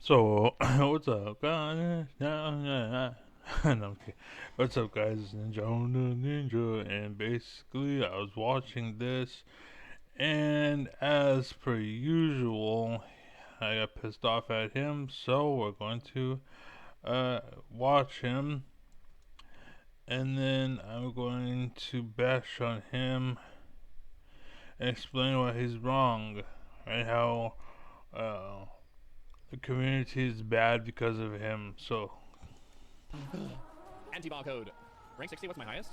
So, what's up, guys? No, I'm kidding. What's up, guys? It's Ninja on the Ninja, and basically, I was watching this, and as per usual, I got pissed off at him, so we're going to watch him, and then I'm going to bash on him and explain why he's wrong, and how uh, the community is bad because of him. So, Anti-barcode. Rank 60, what's my highest?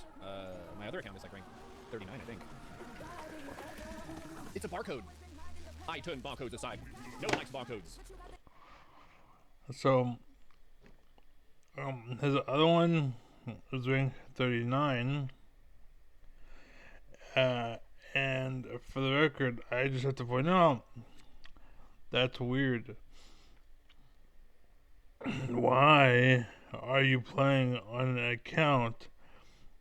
My other account is like rank 39, I think. It's a barcode. I turn barcodes aside. No one likes barcodes. so his other one was ranked 39. Uh, and for the record, I just have to point out that's weird. Why are you playing on an account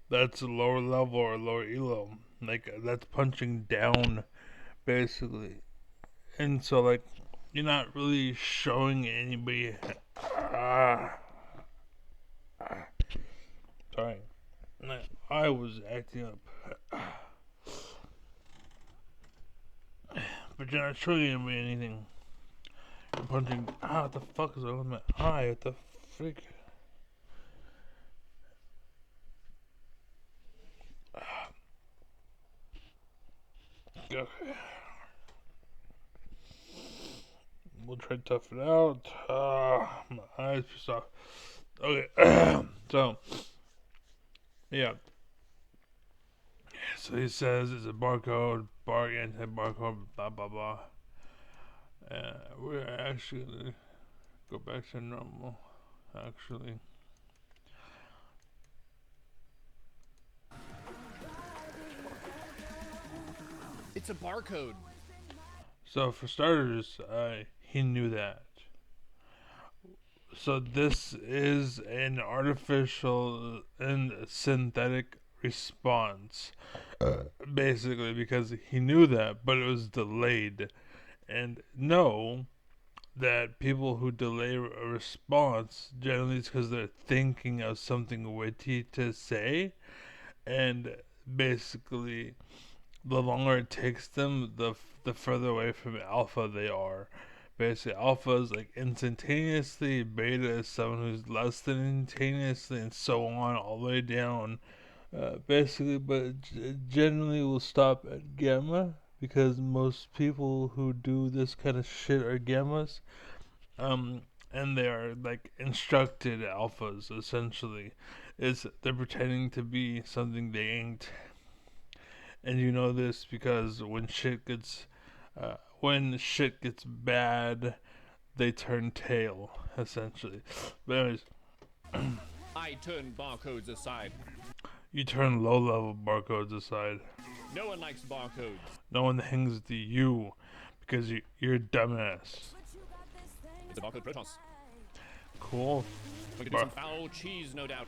that's lower level or lower elo? Like, that's punching down, basically. And so, like, you're not really showing anybody. Ah, sorry. I was acting up. But you're not showing anybody anything. You're punching. Ah, what the fuck is wrong with my eye? What the freak? Okay. We'll try to tough it out. My eyes pissed off. Okay. So, yeah. So he says it's a barcode, anti barcode, blah, blah, blah. We're actually going to go back to normal, actually. It's a barcode. So, for starters, he knew that. So this is an artificial and synthetic response, basically, because he knew that, but it was delayed. And know that people who delay a response generally is because they're thinking of something witty to say, and basically, the longer it takes them, the further away from alpha they are. Basically, alpha is like instantaneously, beta is someone who's less than instantaneously, and so on, all the way down. Basically, but generally will stop at gamma because most people who do this kind of shit are gammas. Um, and they are like instructed alphas essentially. Is they're pretending to be something they ain't, and you know this because when shit gets bad, they turn tail essentially. But anyways, I turn barcodes aside. you turn low level barcodes aside. No one likes barcodes. No one hangs to you because you're a dumbass. It's a barcode Protoss. Cool. Going to do some foul cheese, no doubt.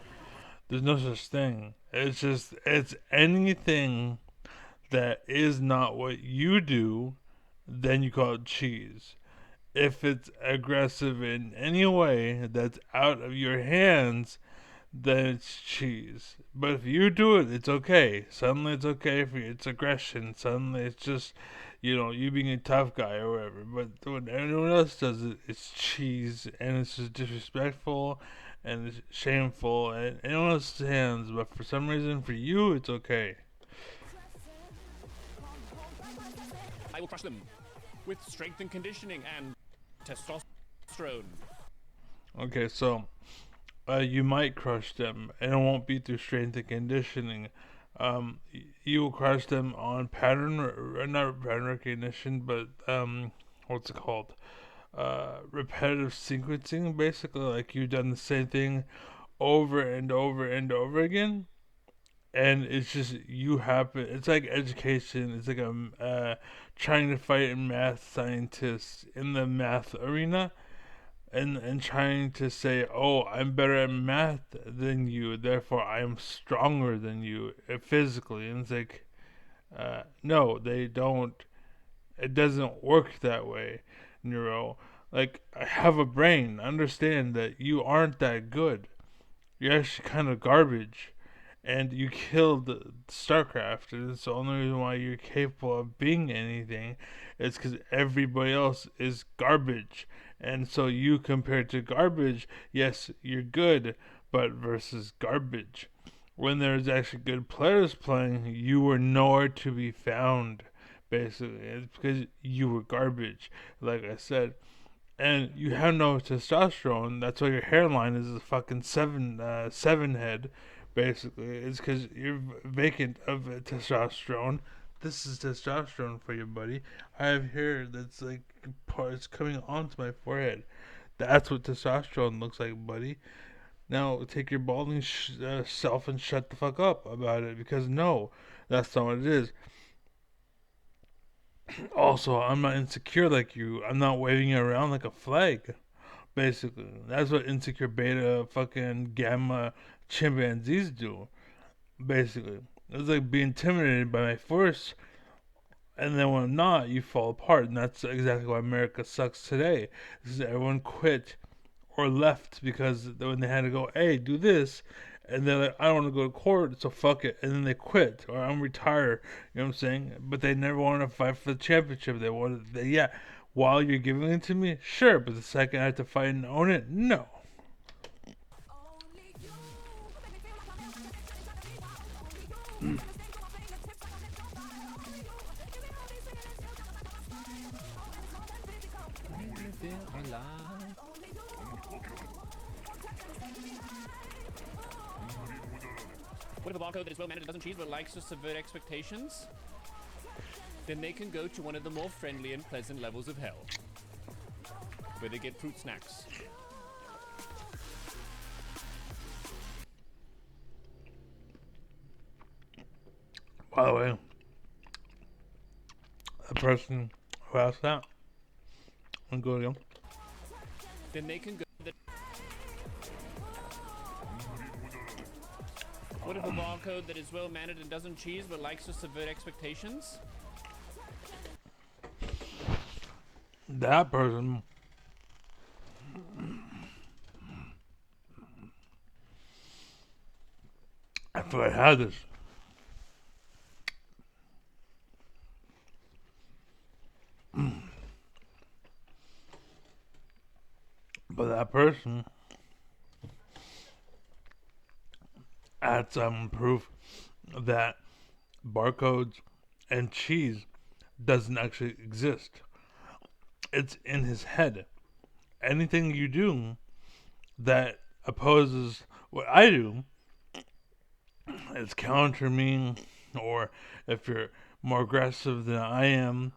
There's no such thing. It's anything that is not what you do, then you call it cheese. If it's aggressive in any way that's out of your hands, then it's cheese. But if you do it, it's okay. Suddenly it's okay for you. It's aggression. Suddenly it's just, you being a tough guy or whatever. But when anyone else does it, it's cheese and it's just disrespectful and it's shameful and anyone else's hands. But for some reason, for you, it's okay. I will crush them with strength and conditioning and testosterone. Okay, so you might crush them, and it won't be through strength and conditioning. You will crush them on not pattern recognition, but what's it called? Repetitive sequencing. Basically, like you've done the same thing over and over and over again, and it's just you happen. It's like education. It's like trying to fight in math scientists in the math arena and trying to say, "Oh, I'm better at math than you, therefore I am stronger than you physically." And it's like, no, they don't. It doesn't work that way, Neuro. Like, I have a brain. Understand that you aren't that good. You're actually kind of garbage. And you killed StarCraft. And it's the only reason why you're capable of being anything. It's because everybody else is garbage. And so you compared to garbage, yes, you're good, but versus garbage. When there's actually good players playing, you were nowhere to be found. Basically, it's because you were garbage, like I said, and you have no testosterone. That's why your hairline is a fucking seven head. Basically, it's because you're vacant of testosterone. This is testosterone for you, buddy. I have hair that's like parts coming onto my forehead. That's what testosterone looks like, buddy. Now take your balding self and shut the fuck up about it, because no, that's not what it is. Also, I'm not insecure like you. I'm not waving it around like a flag. Basically, that's what insecure beta fucking gamma chimpanzees do. Basically, it's like being intimidated by my force, and then when I'm not, you fall apart. And that's exactly why America sucks today. This is everyone quit or left because when they had to go, hey, do this, and they're like, I don't want to go to court, so fuck it, and then they quit or I'm retired. You know what I'm saying? But they never wanted to fight for the championship. Yeah. While you're giving it to me, sure, but the second I have to fight and own it, no. What if a barcode that is well mannered and doesn't cheese but likes to subvert expectations? Then they can go to one of the more friendly and pleasant levels of hell, where they get fruit snacks. By the way, the person who asked that, I'll go again. Then they can go. What if a barcode that is well mannered and doesn't cheese but likes to subvert expectations? That person I thought I had this. But that person had some proof that barcodes and cheese doesn't actually exist. It's in his head. Anything you do that opposes what I do is counter me, or if you're more aggressive than I am,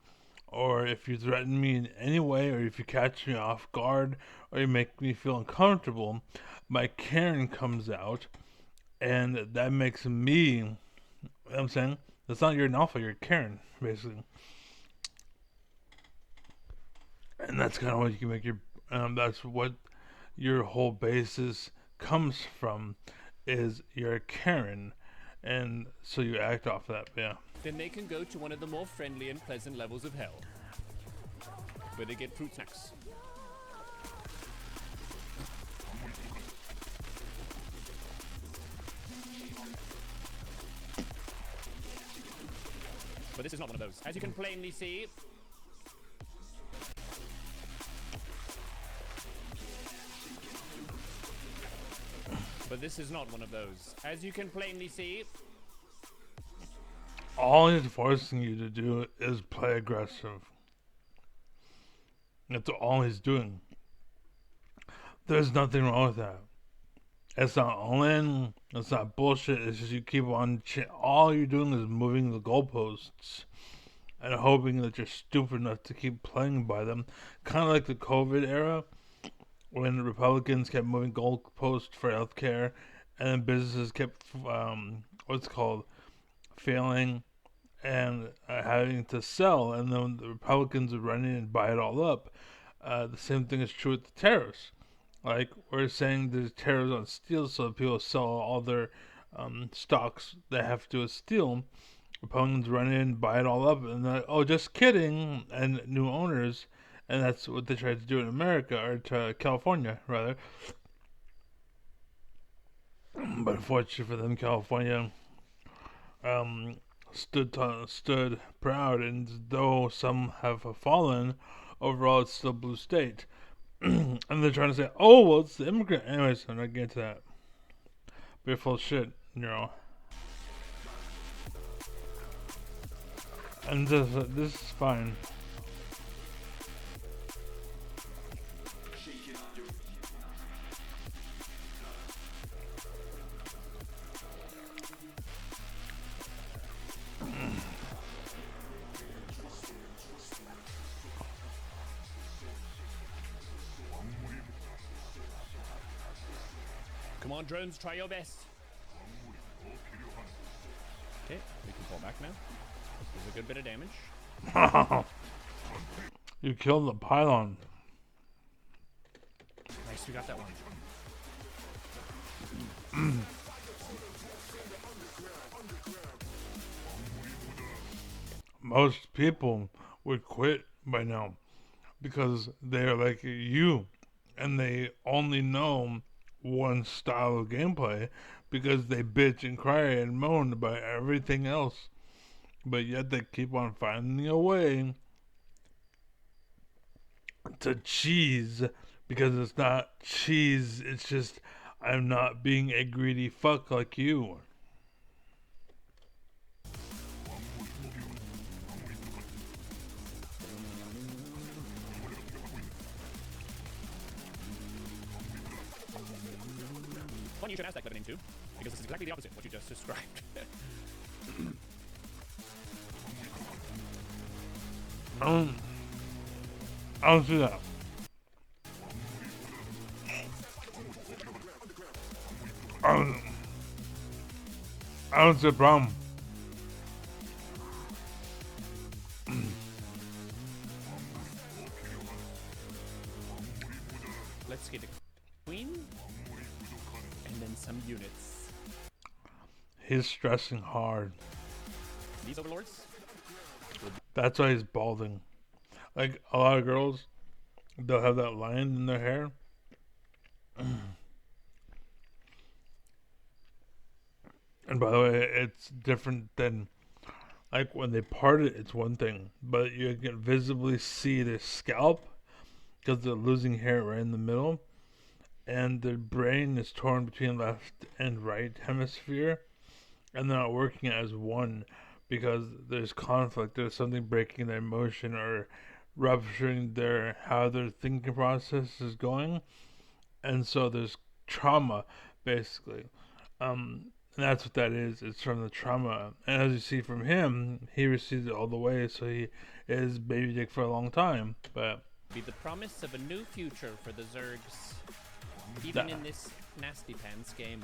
or if you threaten me in any way, or if you catch me off guard, or you make me feel uncomfortable, my Karen comes out, and that makes me, you know what I'm saying? That's not you're an alpha, you're Karen, basically. And that's kind of what you can make your, that's what your whole basis comes from, is you're a Karen, and so you act off that, yeah. Then they can go to one of the more friendly and pleasant levels of hell, where they get fruit snacks. But this is not one of those. As you can plainly see, but this is not one of those. As you can plainly see, all he's forcing you to do is play aggressive. That's all he's doing. There's nothing wrong with that. It's not all in. It's not bullshit. It's just you keep on. All you're doing is moving the goalposts and hoping that you're stupid enough to keep playing by them. Kind of like the COVID era, when Republicans kept moving goalposts for healthcare, and then businesses kept what's called failing and having to sell, and then the Republicans would run in and buy it all up. The same thing is true with the tariffs. Like, we're saying there's tariffs on steel, so people sell all their stocks they have to do with steel. Republicans run in, buy it all up, and they're like, oh, just kidding, and new owners, and that's what they tried to do in America, or to California rather. But unfortunately for them, California um, stood proud, and though some have fallen, overall it's still blue state. And they're trying to say, oh well, it's the immigrant. Anyways, I'm not getting to that. But you're full of shit, you know. And this is fine. Come on, drones, try your best. Okay, we can fall back now. This is a good bit of damage. You killed the pylon. Nice, we got that one. Most people would quit by now because they're like you, and they only know one style of gameplay because they bitch and cry and moan about everything else, but yet they keep on finding a way to cheese, because it's not cheese, it's just I'm not being a greedy fuck like you. Funny you should ask that clever name too, because this is exactly the opposite of what you just described. I don't see that. I don't see a problem. Let's get a queen, and then some units. He's stressing hard. These overlords? That's why he's balding. Like a lot of girls, they'll have that line in their hair. And by the way, it's different than, like, when they part it, it's one thing, but you can visibly see their scalp because they're losing hair right in the middle, and their brain is torn between left and right hemisphere, and they're not working as one because there's conflict. There's something breaking their emotion or rupturing their how their thinking process is going, and so there's trauma basically. And that's what that is. It's from the trauma, and as you see from him, he received it all the way. So he is baby dick for a long time, but Be the promise of a new future for the Zergs, even in this nasty pants game.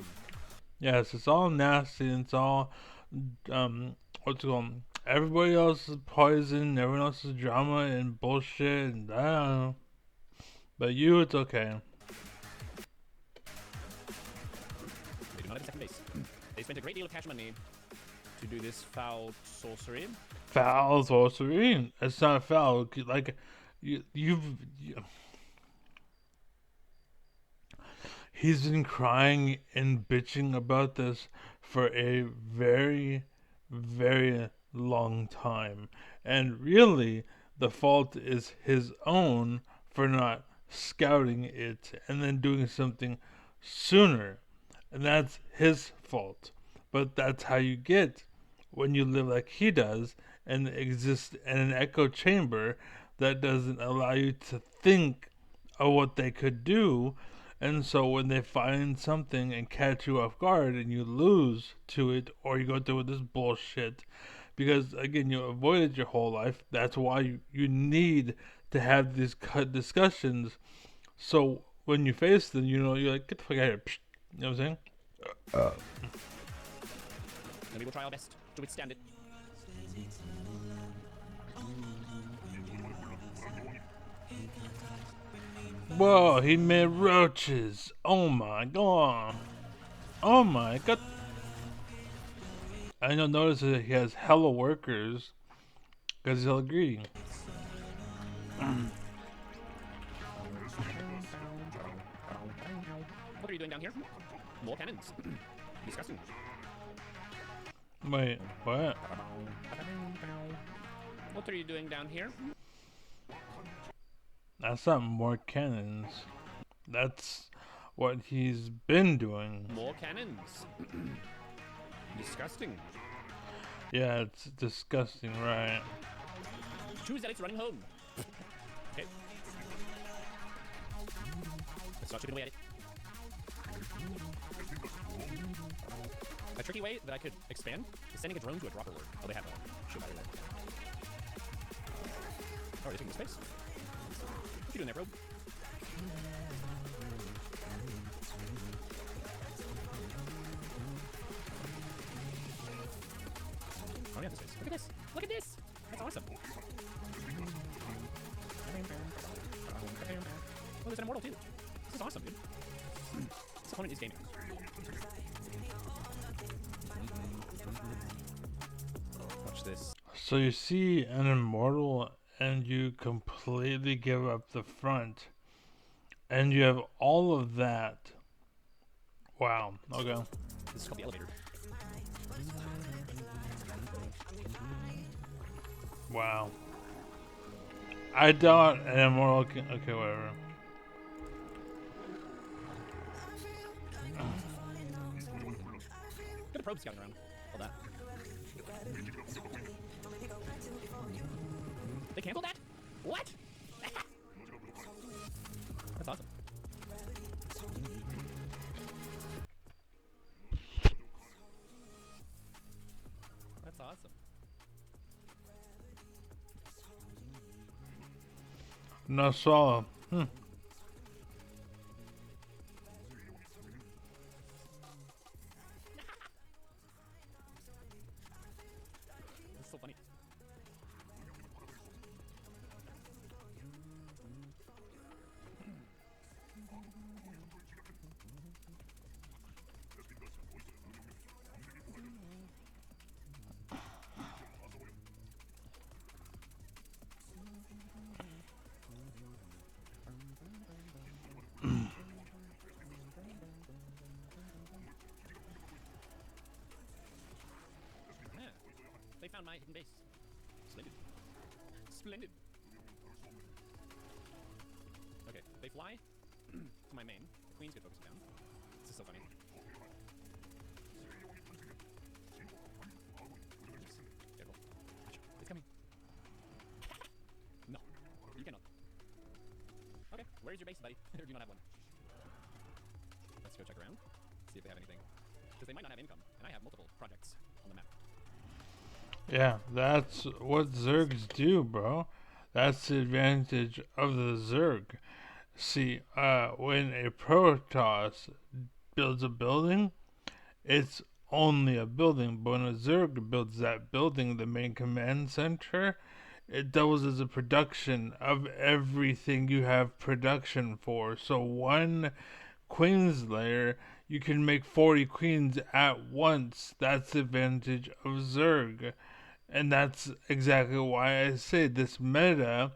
yes, it's all nasty. And it's all what's it called? Everybody else is poison. Everyone else is drama and bullshit, and I don't know. But you, it's okay. They do not have a second base. They spent a great deal of cash money to do this foul sorcery. Foul sorcery. It's not foul. Like he's been crying and bitching about this for a very, very long time. And really, the fault is his own for not scouting it and then doing something sooner. And that's his fault. But that's how you get when you live like he does and exist in an echo chamber that doesn't allow you to think of what they could do. And so when they find something and catch you off guard and you lose to it, or you go through this bullshit, because again, you avoided your whole life. That's why you need to have these discussions. So when you face them, you know, you're like, get the fuck out of here. Psh. You know what I'm saying? And we will try our best to withstand it. Whoa, he made roaches. Oh my god. Oh my god. And you'll notice that he has hella workers because he's hella greedy. What are you doing down here? More cannons. Disgusting. Wait, what? What are you doing down here? That's not more cannons. That's what he's been doing. More cannons. Disgusting. Yeah, it's disgusting, right? Choose that it's running home. Okay. Let's start chipping away at it. A tricky way that I could expand is sending a drone to a dropper word. Oh, they have a ship battery there. Oh, are they taking the space? What you doing there, probe? Oh, yeah, this space. Look at this! Look at this! That's awesome! Oh, there's an immortal too. This is awesome, dude. This opponent is gaming. Watch this. So you see an immortal and you completely give up the front. And you have all of that. Wow, okay. This is called the elevator. Wow. I doubt an immortal can, okay, whatever. Look at the probe scouting around. All that. They canceled that? What? That's awesome. That's awesome. No swallow. That's so funny. Yeah, they found my hidden base. Splendid. Splendid. Okay, they fly to my main. The queen's good focus down. This is so funny. Careful. It's coming. No, you cannot. Okay, where's your base, buddy? Or do you not have one? Let's go check around, see if they have anything. Because they might not have income, and I have multiple projects on the map. Yeah, that's what Zergs do, bro. That's the advantage of the Zerg. See, when a Protoss builds a building, it's only a building. But when a Zerg builds that building, the main command center, it doubles as a production of everything you have production for. So one Queen's Lair, you can make 40 queens at once. That's the advantage of Zerg. And that's exactly why I say this meta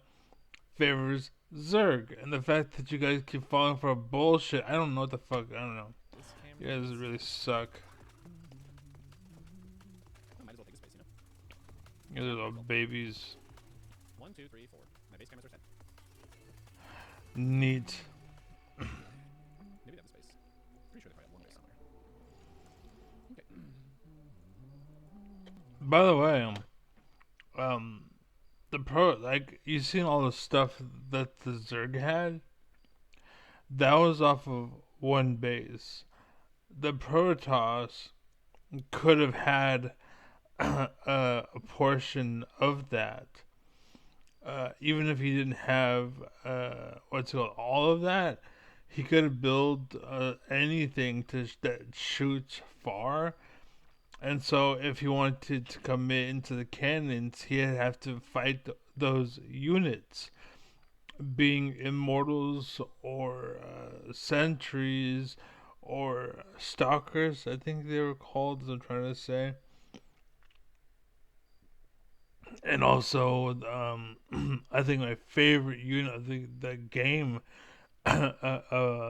favors Zerg. And the fact that you guys keep falling for bullshit, I don't know what the fuck, I don't know. This You camera guys is- really suck. I might as well take a space, you know? You guys are little babies. 1, 2, 3, 4. My base cameras are set. Neat. Maybe they have a space. Pretty sure they probably have one base somewhere. Okay. By the way, the like, you seen all the stuff that the Zerg had? That was off of one base. The Protoss could have had a portion of that. Even if he didn't have what's it called, all of that, he could have built anything that shoots far. And so, if he wanted to commit into the cannons, he'd have to fight those units, being immortals or sentries or stalkers. I think they were called. As I'm trying to say. And also, I think my favorite unit of the game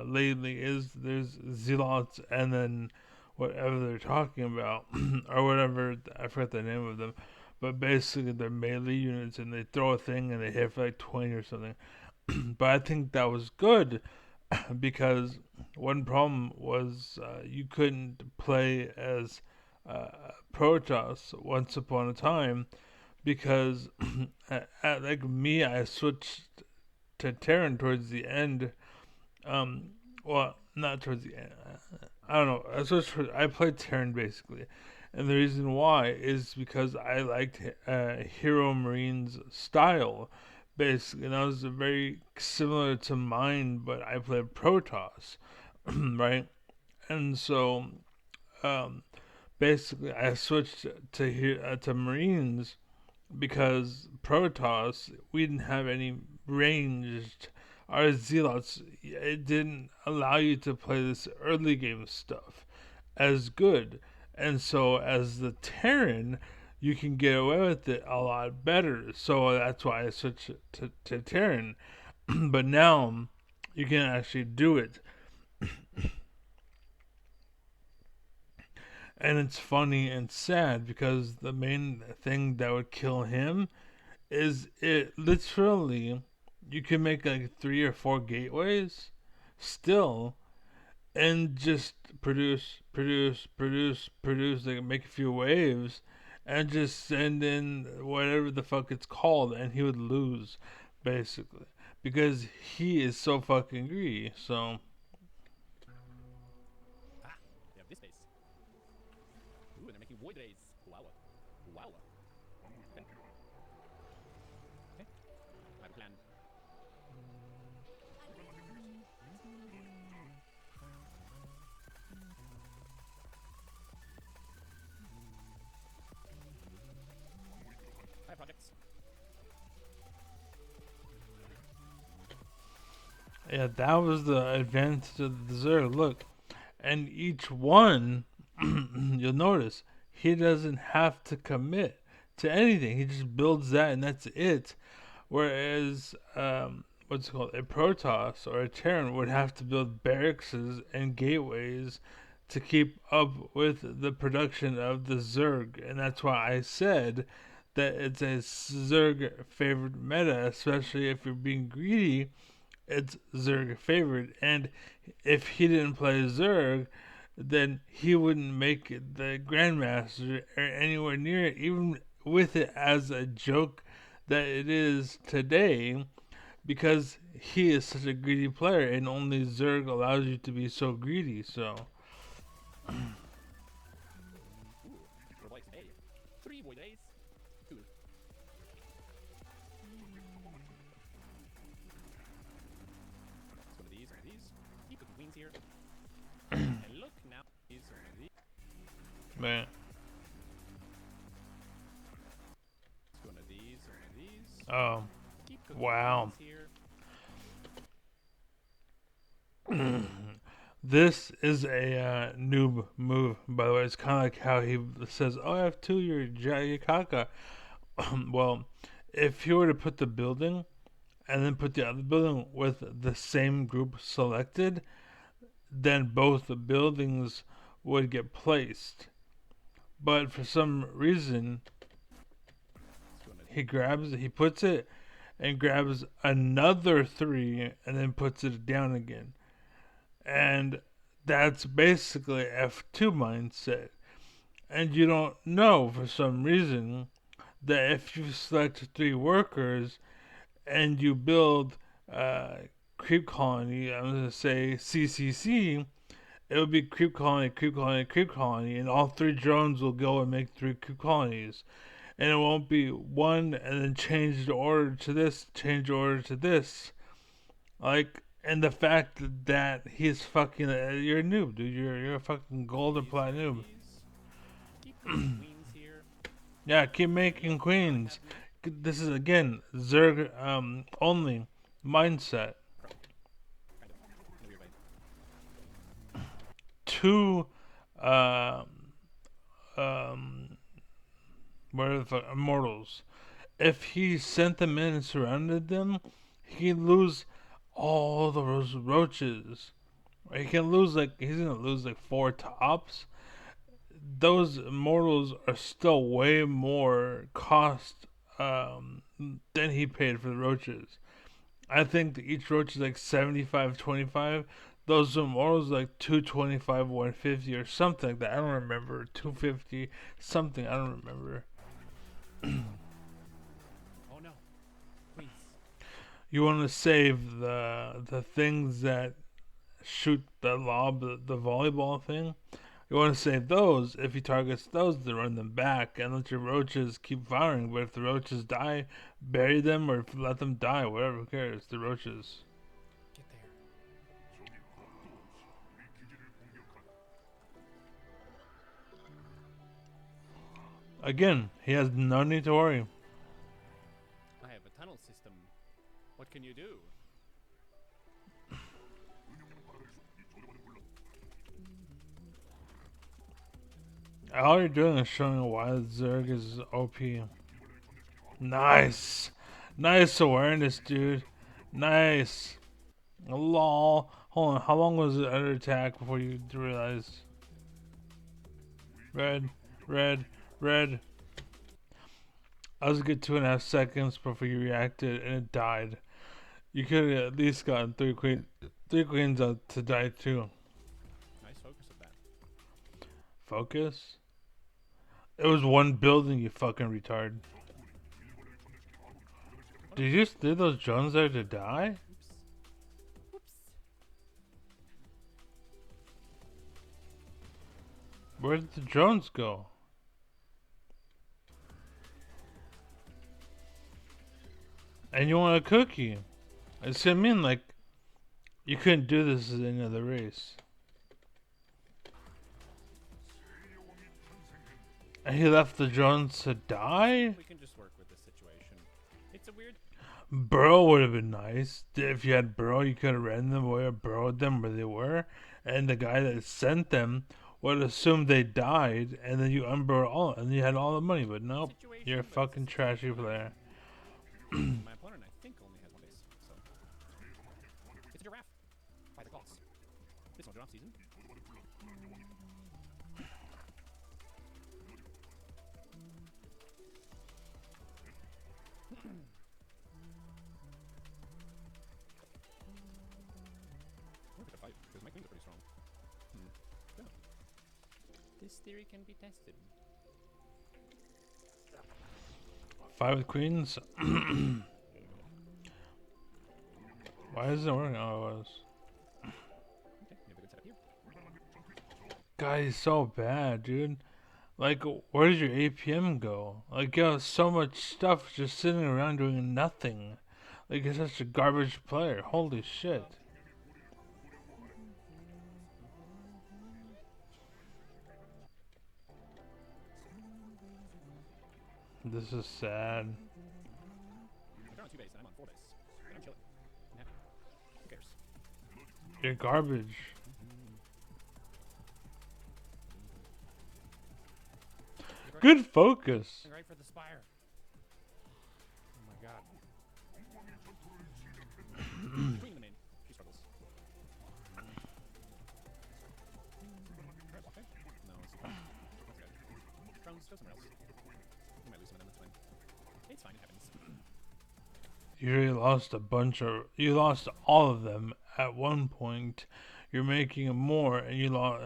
lately is there's zealots and then whatever they're talking about or whatever, I forgot the name of them, but basically they're melee units and they throw a thing and they hit for like 20 or something. But I think that was good because one problem was you couldn't play as Protoss once upon a time because like me, I switched to Terran towards the end. Well, not towards the end. I don't know. I played Terran basically, and the reason why is because I liked Hero Marine's style. Basically, and that was very similar to mine, but I played Protoss, right? And so, um, basically, I switched to Marines because Protoss we didn't have any ranged. Our Zealots, it didn't allow you to play this early game stuff as good, and so as the Terran, you can get away with it a lot better. So that's why I switched to Terran. But now you can actually do it, and it's funny and sad because the main thing that would kill him is it literally you can make like 3 or 4 gateways still and just produce, like make a few waves and just send in whatever the fuck it's called and he would lose basically because he is so fucking greedy. So Ah, they have this base. Ooh, they're making void rays. Wow. Wow. Okay. I have a plan. I have projects. yeah, that was the advantage of the Zerg. Look, and each one, you'll notice he doesn't have to commit to anything. He just builds that, and that's it. Whereas, what's it called, a Protoss or a Terran would have to build barracks and gateways to keep up with the production of the Zerg, and that's why I said that it's a Zerg favored meta, especially if you're being greedy. It's Zerg favored, and if he didn't play Zerg, then he wouldn't make it the Grandmaster or anywhere near it, even with it as a joke that it is today, because he is such a greedy player, and only Zerg allows you to be so greedy. So, Ooh, robotics. Hey, 3 void rays. Cool. It's one of these, one of these. Keep putting queens here. And look now, these are one of these. man, It's one of these, one of these. oh, Keep cooking wow. queens here. This is a noob move, by the way. It's kind of like how he says, "Oh, I have two your Jayakaka." Well, if he were to put the building and then put the other building with the same group selected, then both the buildings would get placed. But for some reason, It's one of he puts it and grabs another 3 and then puts it down again. And that's basically F2 mindset. And you don't know for some reason that if you select 3 workers and you build creep colony, I'm going to say CCC, it would be creep colony, creep colony, creep colony, and all 3 drones will go and make 3 creep colonies. And it won't be one and then change the order to this, change the order to this. Like, and the fact that he's fucking, you're a noob, dude. You're a fucking gold or these, plat one of noob. these. Keep cooking queens here. Yeah, keep making queens. This is again Zerg only mindset. Kind of. In a weird way. 2 um where the fuck immortals. If he sent them in and surrounded them, he'd lose all those roaches. He can lose like he's gonna lose like four tops. Those immortals are still way more cost than he paid for the roaches. I think that each roach is like 75.25. Those immortals like 225, 150 or something like that. I don't remember. 250 something. I don't remember. Oh no. Please. You want to save the things that shoot the lob, the volleyball thing. You want to save those. If he targets those, to run them back and let your roaches keep firing. But if the roaches die, bury them or let them die. Whatever, who cares? The roaches. Get there. Again, he has no need to worry. I have a tunnel system. What can you do? All you're doing is showing why Zerg is OP. Nice. Nice awareness, dude. Nice. Lol. Hold on, how long was the other attack before you realized? Red, red, red. I was a good 2.5 seconds before you reacted and it died. You could have at least gotten three queens out to die too. Nice focus of that. Focus? It was one building, you fucking retard. Did you just leave those drones there to die? Oops. Whoops. Where did the drones go? And you want a cookie? I see. I mean, like, you couldn't do this in any other race. And he left the drones to die? We can just work with this situation. It's a weird. Burrow would have been nice. If you had Burrow, you could have ran them away or burrowed them where they were. And the guy that sent them would assume they died. And then you unburrow all. And you had all the money. But nope. Situation, You're a but fucking it's a trashy situation. player. My opponent, I think, only has one base. So. It's a giraffe. By the gods. This one's giraffe season. We're gonna fight because my queens are pretty strong. Yeah. This theory can be tested. 5 queens. Why isn't it working? Oh, it was. Okay, we have a good setup here. God, he's so bad, dude. Like, where did your APM go? Like, you have so much stuff just sitting around doing nothing. Like, you're such a garbage player. Holy shit. This is sad. They're on 2 base and I'm on 4 base. And I'm chilling. I'm happy. Who cares? You're garbage. Good focus. Right for the spire. Oh my god. Queen in the main. She struggles. Okay. No, it's okay. That's good. Drones, go somewhere else. You might lose some of them, that's fine. It's fine, it happens. You really lost a bunch of. You lost all of them at one point. You're making more, and you lost.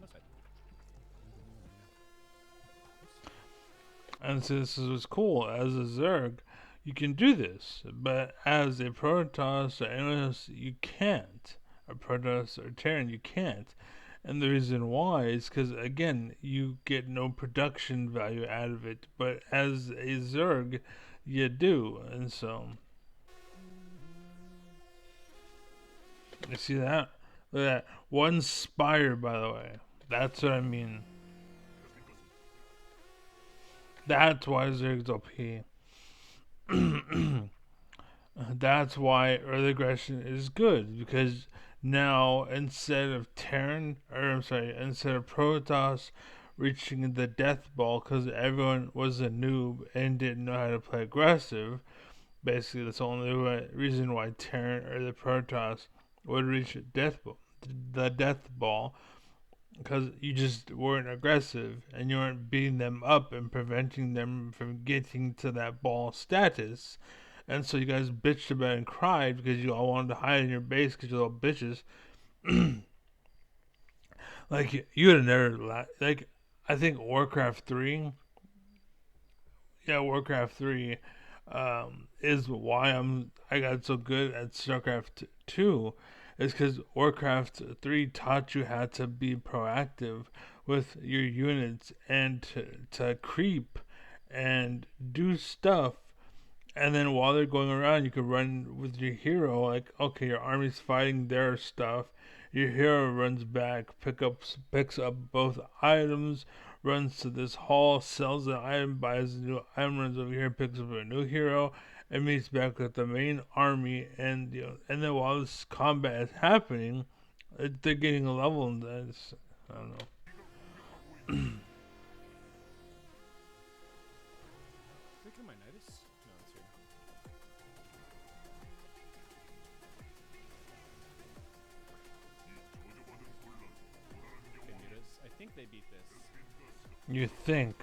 No side. And so this is what's cool. As a Zerg, you can do this, but as a Protoss or anyone else, you can't. A Protoss or Terran, you can't. And the reason why is because, again, you get no production value out of it. But as a Zerg, you do. And so, you see that? Look at that. One spire, by the way. That's what I mean. That's why Zerg's OP. That's why early aggression is good, because now instead of Terran, or I'm sorry, instead of Protoss reaching the death ball because everyone was a noob and didn't know how to play aggressive. Basically, that's the only reason why Terran or the Protoss would reach the death ball, because you just weren't aggressive and you weren't beating them up and preventing them from getting to that ball status. And so you guys bitched about it and cried because you all wanted to hide in your base because you're little bitches. Like, you would have never, like, I think Warcraft 3, yeah, Warcraft 3 is why I got so good at StarCraft 2, is because Warcraft 3 taught you how to be proactive with your units and to creep and do stuff. And then while they're going around, you can run with your hero. Like, okay, your army's fighting their stuff. Your hero runs back, picks up both items, runs to this hall, sells the item, buys a new item, runs over here, picks up a new hero, and meets back with the main army. And and then while this combat is happening, they're getting a level, and that's, I don't know. I think they beat this. You think?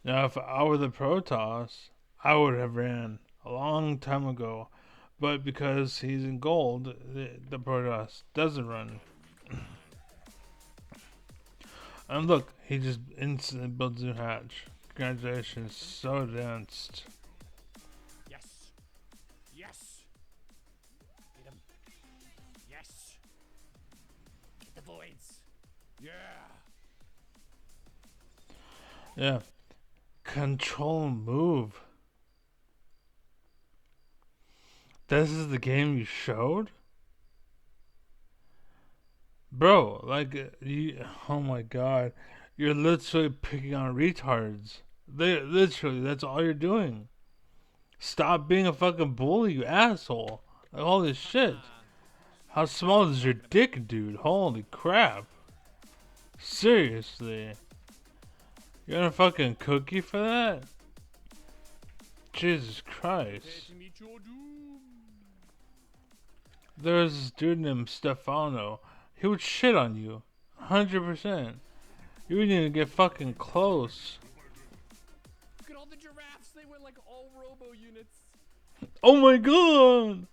Now, if I were the Protoss, I would have ran a long time ago. But because he's in gold, the Protoss doesn't run. And look, he just instantly builds a new hatch. Congratulations, so advanced. Yes. Yes. Get him. Yes. Get the voids. Yeah. Yeah. Control move. This is the game you showed? Bro, like, oh my god. You're literally picking on retards. That's all you're doing. Stop being a fucking bully, you asshole. Like, holy shit. How small is your dick, dude? Holy crap. Seriously. You're gonna fucking cookie for that? Jesus Christ. There's this dude named Stefano. He would shit on you. 100%. You wouldn't even get fucking close. Look at all the giraffes. They went like all robo units. Oh my god!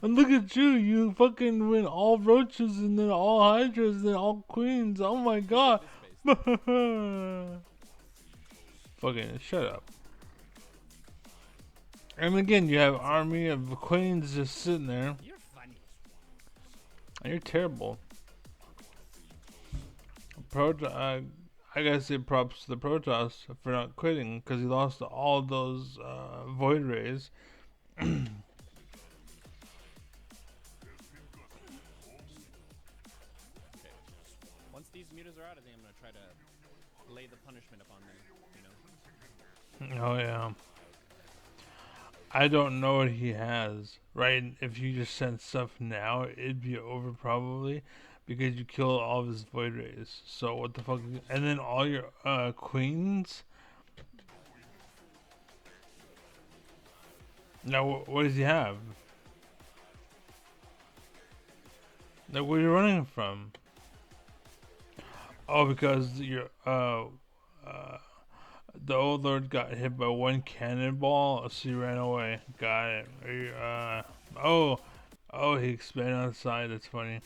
And look at you. You fucking went all roaches and then all hydras and then all queens. Oh my god. Fucking shut up. And again, you have an army of queens just sitting there. You're funny. And you're terrible. I gotta say props to the Protoss for not quitting, because he lost all those void rays. Once these mutas are out, I think I'm gonna try to lay the punishment upon them. You know. Oh yeah. I don't know what he has. Right? If you just sent stuff now, it'd be over probably, because you killed all of his void rays. So what the fuck? And then all your queens. Now what does he have? Like, where are you running from? Oh, because your the old lord got hit by one cannonball, so he ran away. Got it. Oh, he expanded on the side. That's funny.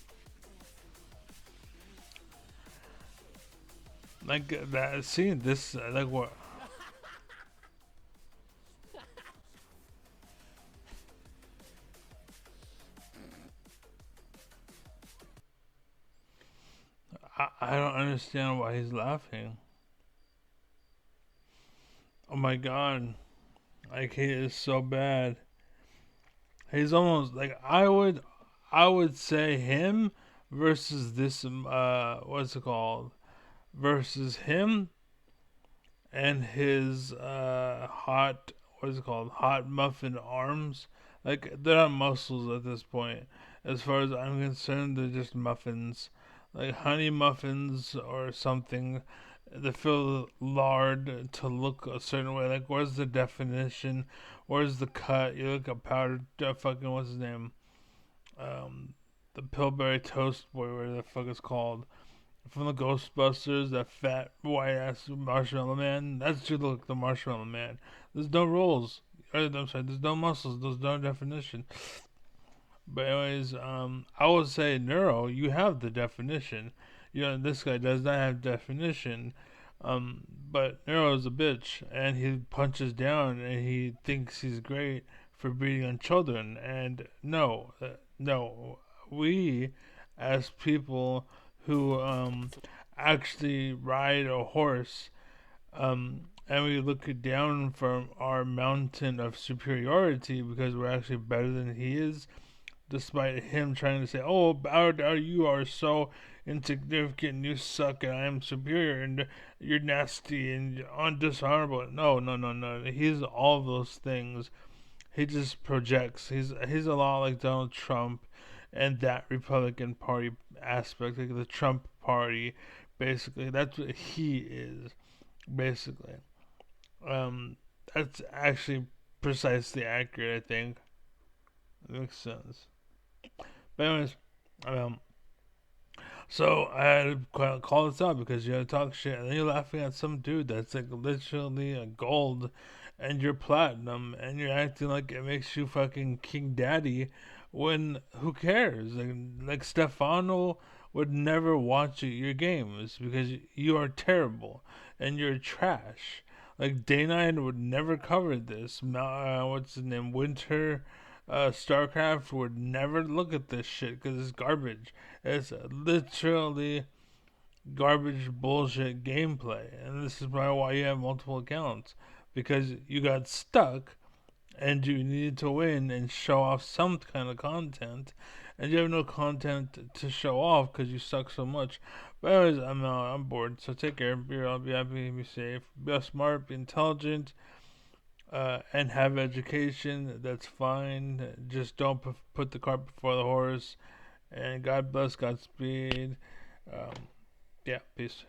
Like that. See this? Like what? I don't understand why he's laughing. Oh my god. Like, he is so bad. He's almost like, I would say him versus this what's it called? Versus him and his hot, what is it called? Hot muffin arms. Like, they're not muscles at this point. As far as I'm concerned, they're just muffins. Like honey muffins or something. They fill lard to look a certain way. Like, where's the definition? Where's the cut? You look at powdered, fucking, what's his name? Um, the Pillsbury Toast Boy, whatever the fuck it's called. From the Ghostbusters, that fat, white ass marshmallow man. That's just look the marshmallow man. There's no rolls. I'm sorry, there's no muscles, there's no definition. But anyways, I would say Neuro, you have the definition. You know, this guy does not have definition. But Neuro is a bitch, and he punches down, and he thinks he's great for beating on children. And no, we as people who actually ride a horse, and we look down from our mountain of superiority because we're actually better than he is, despite him trying to say, "Oh, Bowder, you are so insignificant, you suck, and I am superior, and you're nasty and undishonorable." No, no, no, no. He's all of those things. He just projects. He's a lot like Donald Trump and that Republican Party aspect, like the Trump Party. Basically, that's what he is. Basically, that's actually precisely accurate. I think it makes sense. But anyways, um, so I had to call this out because you had to talk shit, and then you're laughing at some dude that's like literally a gold, and you're platinum, and you're acting like it makes you fucking king daddy, when who cares? Like Stefano would never watch your games because you are terrible and you're trash. Like Day9 would never cover this. What's his name? Winter StarCraft would never look at this shit because it's garbage. It's literally garbage bullshit gameplay. And this is probably why you have multiple accounts. Because you got stuck and you needed to win and show off some kind of content. And you have no content to show off because you suck so much. But anyways, I'm bored. So take care. Be happy. Be safe. Be smart. Be intelligent. And have education. That's fine. Just don't put the cart before the horse. And God bless, Godspeed. Um, yeah, peace.